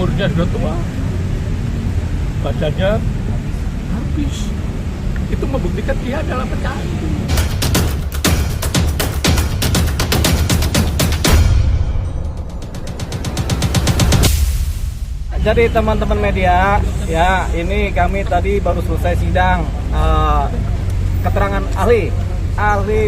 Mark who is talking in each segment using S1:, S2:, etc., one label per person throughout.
S1: umurnya sudah tua, badannya habis. Itu membuktikan dia adalah pecandu.
S2: Jadi teman-teman media, ya ini kami tadi baru selesai sidang keterangan ahli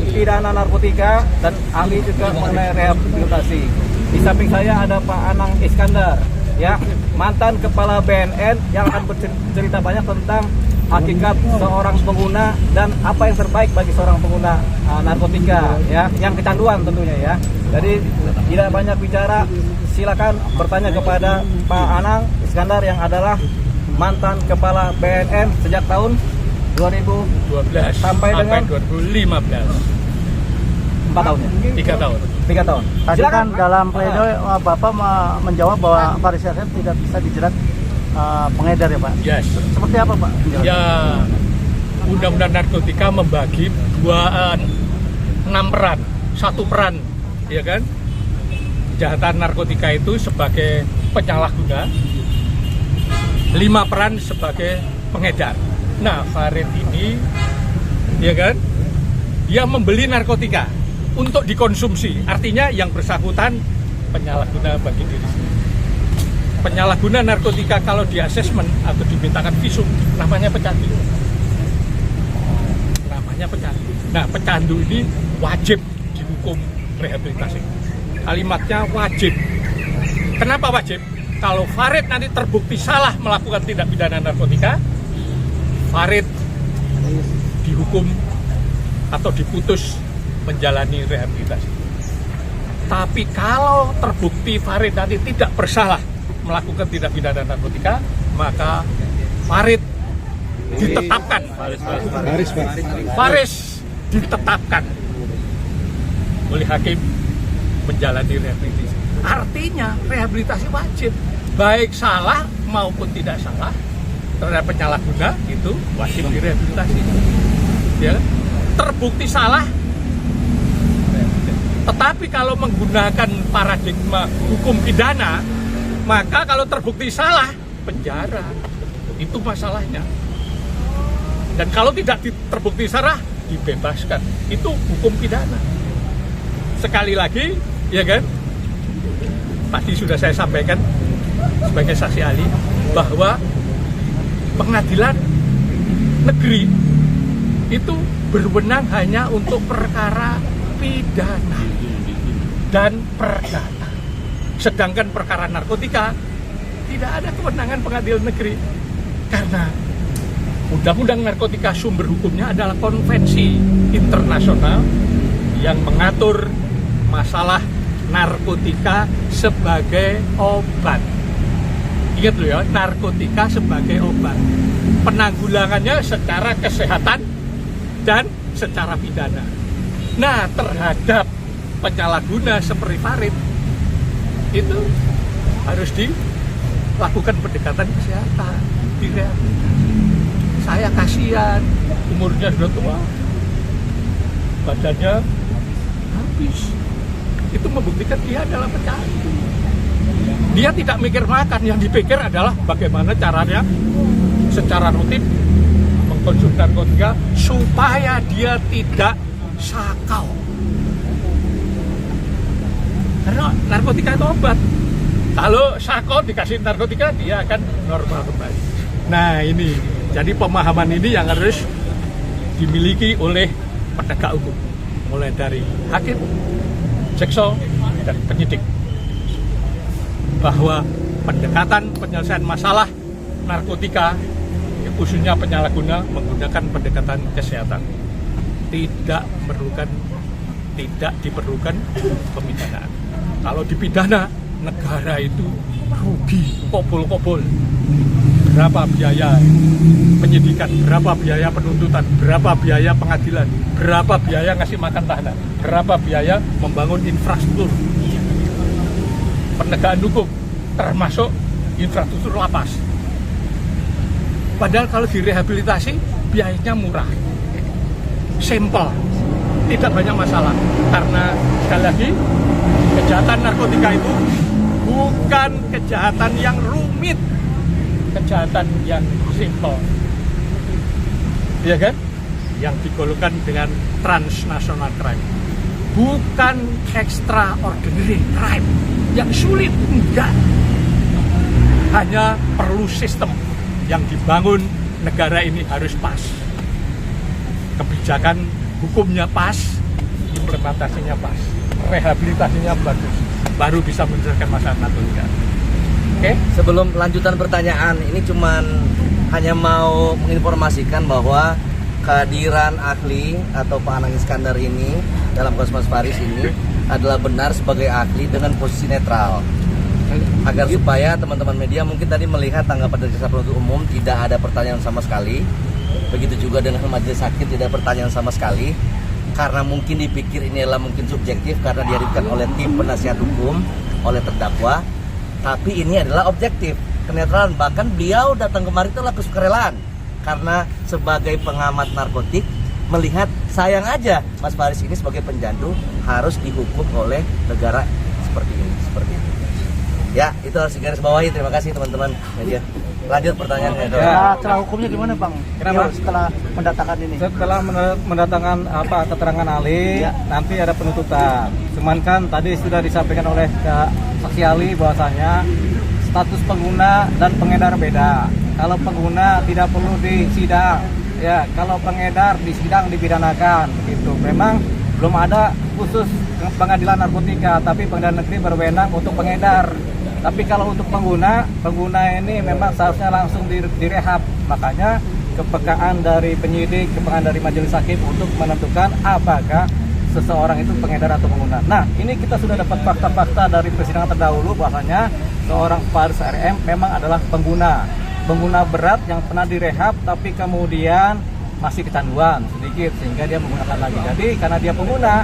S2: pidana narkotika dan ahli juga mengenai rehabilitasi. Di samping saya ada Pak Anang Iskandar, ya mantan kepala BNN yang akan bercerita banyak tentang hakikat seorang pengguna dan apa yang terbaik bagi seorang pengguna narkotika, ya yang kecanduan tentunya ya. Jadi tidak banyak bicara, silakan bertanya kepada Pak Anang Iskandar yang adalah mantan kepala BNN sejak tahun 2012 sampai dengan
S1: 2015.
S2: 4 tahun ya?
S1: 3 tahun.
S2: 3 tahun.
S3: Tadi kan dalam pledoi Bapak menjawab bahwa Faris Yassin tidak bisa dijerat pengedar ya Pak?
S1: Yes.
S3: Seperti apa Pak?
S1: Ya, undang-undang narkotika membagi 6 peran. 1 peran, ya kan? Kejahatan narkotika itu sebagai penyalahguna, 5 peran sebagai pengedar. Nah, Farid ini, ya kan, dia membeli narkotika untuk dikonsumsi. Artinya yang bersangkutan penyalahguna bagi diri sendiri. Penyalahguna narkotika kalau di asesmen atau dimintakan visum namanya pecandu. Namanya pecandu. Nah, pecandu ini wajib dihukum rehabilitasi. Kalimatnya wajib. Kenapa wajib? Kalau Farid nanti terbukti salah melakukan tindak pidana narkotika, Farid dihukum atau diputus menjalani rehabilitasi. Tapi kalau terbukti Farid nanti tidak bersalah melakukan tindak pidana narkotika, maka Farid ditetapkan. Faris ditetapkan oleh hakim menjalani rehabilitasi. Artinya rehabilitasi wajib, baik salah maupun tidak salah terhadap penyalahguna itu wajib direhabilitasi. Ya, terbukti salah, tetapi kalau menggunakan paradigma hukum pidana, maka kalau terbukti salah penjara, itu masalahnya. Dan kalau tidak terbukti salah dibebaskan, itu hukum pidana. Sekali lagi, ya kan? Tadi sudah saya sampaikan sebagai saksi ahli bahwa pengadilan negeri itu berwenang hanya untuk perkara pidana dan perdata. Sedangkan perkara narkotika tidak ada kewenangan pengadilan negeri karena undang-undang narkotika sumber hukumnya adalah konvensi internasional yang mengatur masalah narkotika sebagai obat. Ingat loh ya, narkotika sebagai obat. Penanggulangannya secara kesehatan dan secara pidana. Nah, terhadap penyalahguna seperti Farid itu harus dilakukan pendekatan kesehatan, direhabilitasi. Saya kasihan, umurnya sudah tua, badannya habis. Itu membuktikan dia adalah pecandu. Dia tidak mikir makan, yang dipikir adalah bagaimana caranya secara rutin mengkonsumsi narkotika supaya dia tidak sakau. Karena narkotika itu obat. Kalau sakau dikasih narkotika, dia akan normal kembali. Nah ini, jadi pemahaman ini yang harus dimiliki oleh penegak hukum, mulai dari hakim, jaksa, dan penyidik, bahwa pendekatan penyelesaian masalah narkotika, khususnya penyalahguna, menggunakan pendekatan kesehatan, tidak diperlukan pemidanaan. Kalau dipidana, negara itu rugi kobol-kobol. Berapa biaya penyidikan, berapa biaya penuntutan, berapa biaya pengadilan, berapa biaya ngasih makan tahanan, berapa biaya membangun infrastruktur penegakan hukum, termasuk infrastruktur lapas. Padahal kalau direhabilitasi biayanya murah, simple, tidak banyak masalah. Karena sekali lagi kejahatan narkotika itu bukan kejahatan yang rumit, kejahatan yang simple, ya kan? Yang digolongkan dengan transnational crime, bukan extraordinary crime yang sulit, enggak. Hanya perlu sistem yang dibangun negara ini harus pas, kebijakan hukumnya pas, implementasinya pas, rehabilitasinya bagus, baru bisa menyelesaikan masalah narkotika. Oke?
S4: Sebelum lanjutan pertanyaan, ini cuman hanya mau menginformasikan bahwa kehadiran ahli atau Pak Anang Iskandar ini dalam kasus Mas Faris ini adalah benar sebagai ahli dengan posisi netral. Agar supaya teman-teman media mungkin tadi melihat tanggapan dari jaksa penuntut umum tidak ada pertanyaan sama sekali. Begitu juga dengan majelis hakim tidak pertanyaan sama sekali. Karena mungkin dipikir ini adalah mungkin subjektif karena dihadirkan oleh tim penasihat hukum, oleh terdakwa. Tapi ini adalah objektif, kenetralan. Bahkan beliau datang kemari itu adalah kesukarelaan. Karena sebagai pengamat narkotik, melihat sayang aja Mas Faris ini sebagai pencandu harus dihukum oleh negara seperti ini, seperti itu. Ya, itu harus digaris bawahi. Terima kasih teman-teman media. Lanjut pertanyaannya.
S3: Ya, celah hukumnya gimana Bang?
S2: Kenapa?
S3: Setelah mendatangkan ini.
S2: Setelah mendatangkan keterangan ahli,
S3: Ya.
S2: nanti ada penuntutan. Cuman kan tadi sudah disampaikan oleh saksi ahli bahwasanya status pengguna dan pengedar beda. Kalau pengguna tidak perlu disidang, ya. Kalau pengedar disidang dipidanakan, begitu. Memang belum ada khusus pengadilan narkotika, tapi pengadilan negeri berwenang untuk pengedar. Tapi kalau untuk pengguna ini memang seharusnya langsung direhab. Makanya kepekaan dari penyidik, kepekaan dari majelis hakim untuk menentukan apakah seseorang itu pengedar atau pengguna. Nah, ini kita sudah dapat fakta-fakta dari persidangan terdahulu bahwasanya seorang Faris RM memang adalah pengguna berat yang pernah direhab tapi kemudian masih kecanduan sedikit sehingga dia menggunakan lagi. Jadi karena dia pengguna,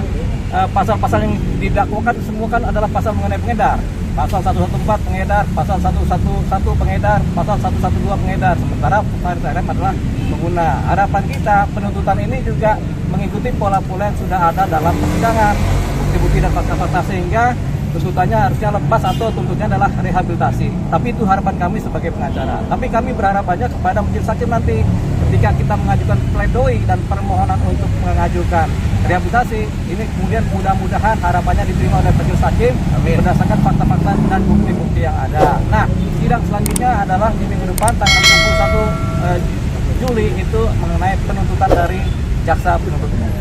S2: pasal-pasal yang didakwakan semua kan adalah pasal mengenai pengedar. Pasal 114 pengedar, pasal 111 pengedar, pasal 112 pengedar. Sementara Faris RM adalah pengguna. Harapan kita penuntutan ini juga mengikuti pola-pola yang sudah ada dalam persidangan, bukti-bukti dan fakta-fakta, sehingga tuntutannya harusnya lepas atau tuntutannya adalah rehabilitasi. Tapi itu harapan kami sebagai pengacara. Tapi kami berharap aja kepada majelis hakim nanti ketika kita mengajukan pledoi dan permohonan untuk mengajukan rehabilitasi, ini kemudian mudah-mudahan harapannya diterima oleh majelis hakim berdasarkan fakta-fakta dan bukti-bukti yang ada. Nah, sidang selanjutnya adalah di minggu depan tanggal 21 Juli itu mengenai penuntutan dari jaksa penuntut umum.